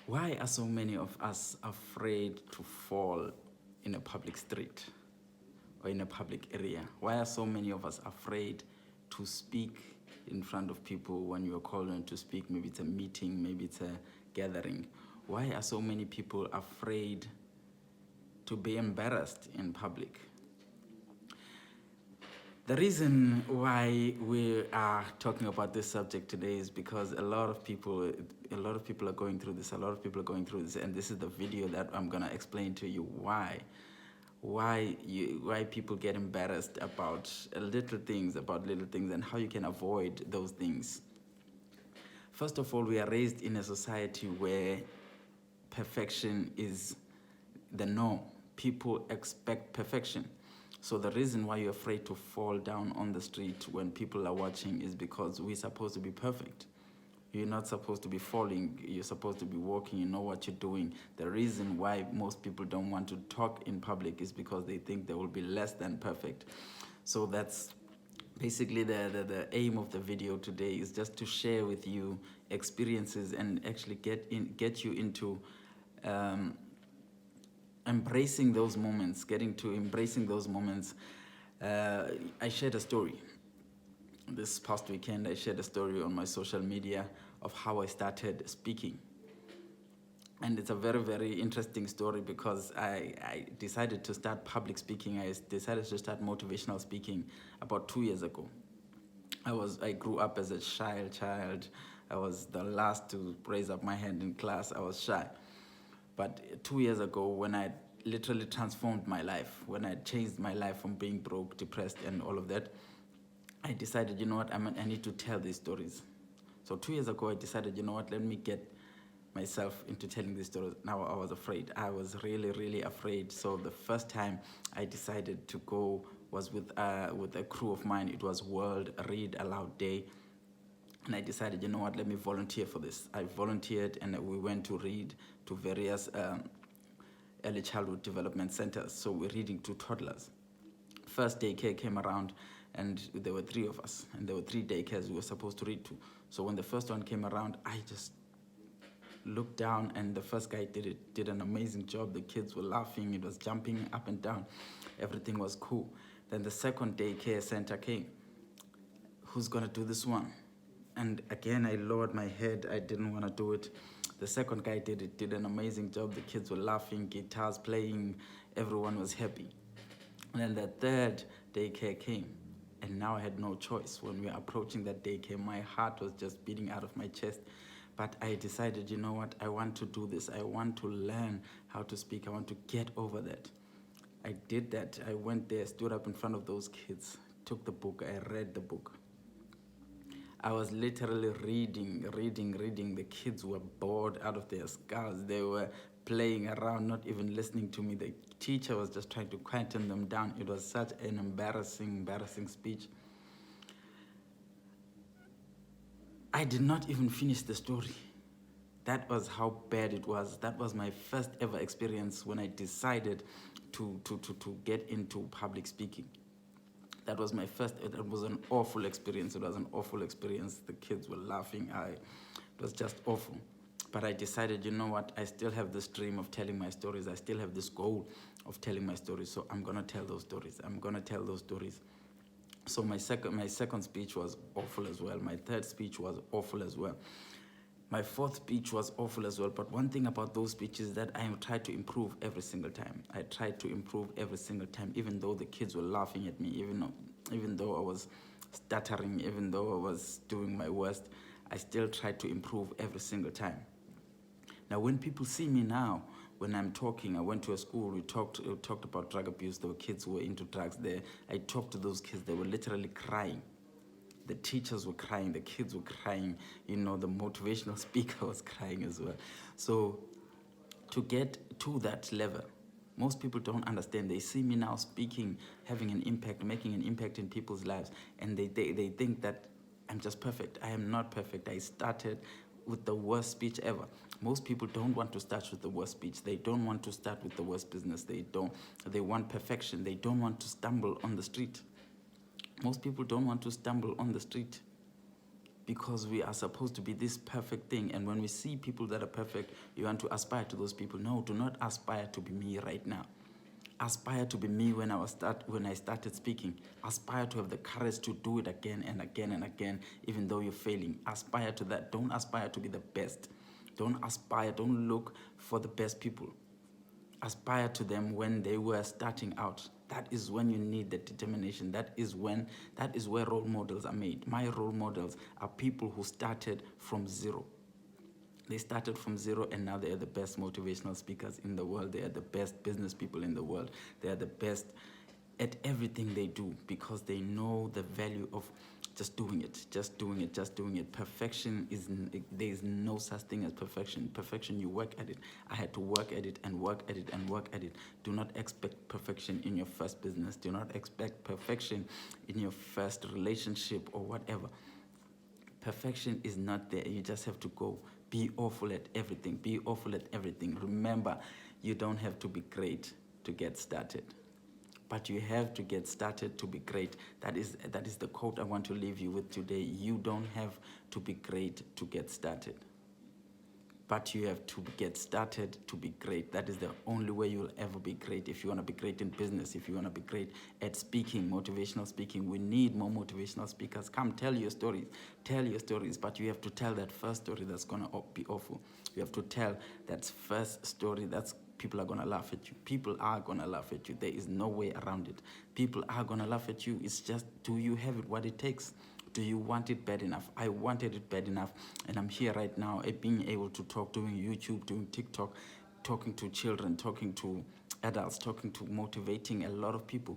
Why are so many of us afraid to fall in a public street or in a public area? Why are so many of us afraid to speak in front of people when you're called on to speak? Maybe it's a meeting, maybe it's a gathering. Why are so many people afraid to be embarrassed in public? The reason why we are talking about this subject today is because a lot of people are going through this. And this is the video that I'm gonna explain to you why people get embarrassed about little things, and how you can avoid those things. First of all, we are raised in a society where perfection is the norm. People expect perfection. So the reason why you're afraid to fall down on the street when people are watching is because we're supposed to be perfect. You're not supposed to be falling. You're supposed to be walking. You know what you're doing. The reason why most people don't want to talk in public is because they think they will be less than perfect. So that's basically the aim of the video today, is just to share with you experiences and actually get you into embracing those moments, getting to embracing those moments. I shared a story this past weekend. I shared a story on my social media of how I started speaking. And it's a very, very interesting story because I decided to start public speaking. I decided to start motivational speaking about 2 years ago. I grew up as a shy child. I was the last to raise up my hand in class. I was shy. But 2 years ago, when I literally transformed my life, when I changed my life from being broke, depressed, and all of that, I decided, you know what, I need to tell these stories. So 2 years ago, I decided, you know what, let me get myself into telling these stories. Now I was afraid. I was really, really afraid. So the first time I decided to go was with a crew of mine. It was World Read Aloud Day. And I decided, you know what, let me volunteer for this. I volunteered and we went to read to various early childhood development centers. So we're reading to toddlers. First daycare came around and there were 3 of us. And there were 3 daycares we were supposed to read to. So when the first one came around, I just looked down and the first guy did an amazing job. The kids were laughing. It was jumping up and down. Everything was cool. Then the second daycare center came. Who's going to do this one? And again, I lowered my head. I didn't want to do it. The second guy did an amazing job. The kids were laughing, guitars playing, everyone was happy. And then the third daycare came. And now I had no choice. When we were approaching that daycare, my heart was just beating out of my chest. But I decided, you know what, I want to do this. I want to learn how to speak. I want to get over that. I did that. I went there, stood up in front of those kids, took the book, I read the book. I was literally reading. The kids were bored out of their skulls. They were playing around, not even listening to me. The teacher was just trying to quieten them down. It was such an embarrassing speech. I did not even finish the story. That was how bad it was. That was my first ever experience when I decided to get into public speaking. That was my first. It was an awful experience. The kids were laughing. It was just awful. But I decided, you know what? I still have this dream of telling my stories. I still have this goal of telling my stories. So I'm gonna tell those stories. So my second speech was awful as well. My third speech was awful as well. My fourth speech was awful as well. But one thing about those speeches is that I tried to improve every single time. Even though the kids were laughing at me, even though I was stuttering, even though I was doing my worst, I still tried to improve every single time. Now, when people see me now, when I'm talking, I went to a school, we talked about drug abuse. There were kids who were into drugs there. I talked to those kids, they were literally crying. The teachers were crying, the kids were crying, the motivational speaker was crying as well. So to get to that level, most people don't understand. They see me now speaking, having an impact, making an impact in people's lives, and they think that I'm just perfect. I am not perfect. I started with the worst speech ever. Most people don't want to start with the worst speech. They don't want to start with the worst business. They want perfection. They don't want to stumble on the street. Most people don't want to stumble on the street. because we are supposed to be this perfect thing. And when we see people that are perfect, you want to aspire to those people. No, do not aspire to be me right now. Aspire to be me when I started speaking. Aspire to have the courage to do it again and again and again, even though you're failing. Aspire to that. Don't aspire to be the best. Don't look for the best people. Aspire to them when they were starting out. That is when you need the determination. That is where role models are made. My role models are people who started from zero. They started from zero, and now they are the best motivational speakers in the world. They are the best business people in the world. They are the best at everything they do because they know the value of just doing it. Perfection there is no such thing as perfection. Perfection, you work at it. I had to work at it and work at it and work at it. Do not expect perfection in your first business. Do not expect perfection in your first relationship or whatever. Perfection is not there. You just have to go. Be awful at everything. Be awful at everything. Remember, you don't have to be great to get started, but you have to get started to be great. That is the quote I want to leave you with today. You don't have to be great to get started, but you have to get started to be great. That is the only way you'll ever be great. If you want to be great in business, if you want to be great at speaking, motivational speaking, we need more motivational speakers. Come tell your stories. Tell your stories, but you have to tell that first story that's going to be awful. You have to tell that first story that's people are going to laugh at you. People are going to laugh at you. There is no way around it. People are going to laugh at you. It's just, do you have it, what it takes? Do you want it bad enough? I wanted it bad enough, and I'm here right now being able to talk, doing YouTube, doing TikTok, talking to children, talking to adults, motivating a lot of people,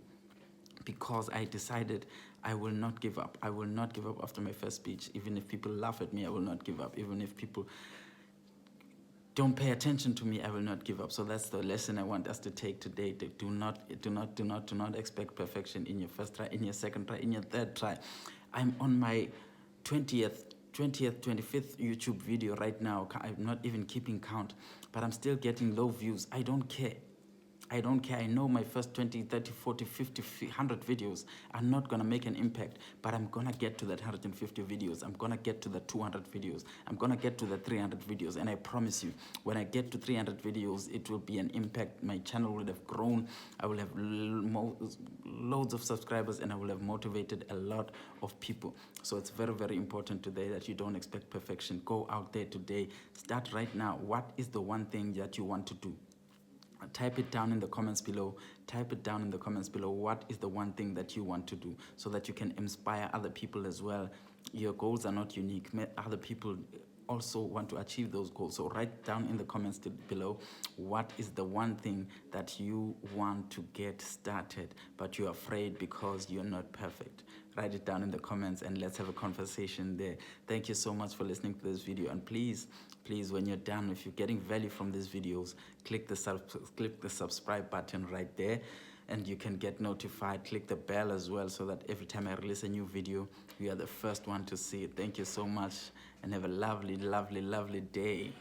because I decided I will not give up. I will not give up after my first speech. Even if people laugh at me, I will not give up. Even if people don't pay attention to me, I will not give up. So that's the lesson I want us to take today. Do not expect perfection in your first try, in your second try, in your third try. I'm on my 25th YouTube video right now. I'm not even keeping count, but I'm still getting low views. I don't care. I know my first 20, 30, 40, 50, 100 videos are not going to make an impact, but I'm going to get to that 150 videos. I'm going to get to the 200 videos. I'm going to get to the 300 videos. And I promise you, when I get to 300 videos, it will be an impact. My channel will have grown. I will have loads of subscribers, and I will have motivated a lot of people. So it's very, very important today that you don't expect perfection. Go out there today. Start right now. What is the one thing that you want to do? Type it down in the comments below. What is the one thing that you want to do, so that you can inspire other people as well? Your goals are not unique. Other people also want to achieve those goals. So write down in the comments below, what is the one thing that you want to get started, but you're afraid because you're not perfect? Write it down in the comments and let's have a conversation there. Thank you so much for listening to this video. And please, when you're done, if you're getting value from these videos, click the subscribe button right there, and you can get notified. Click the bell as well, so that every time I release a new video, you are the first one to see it. Thank you so much, and have a lovely, lovely, lovely day.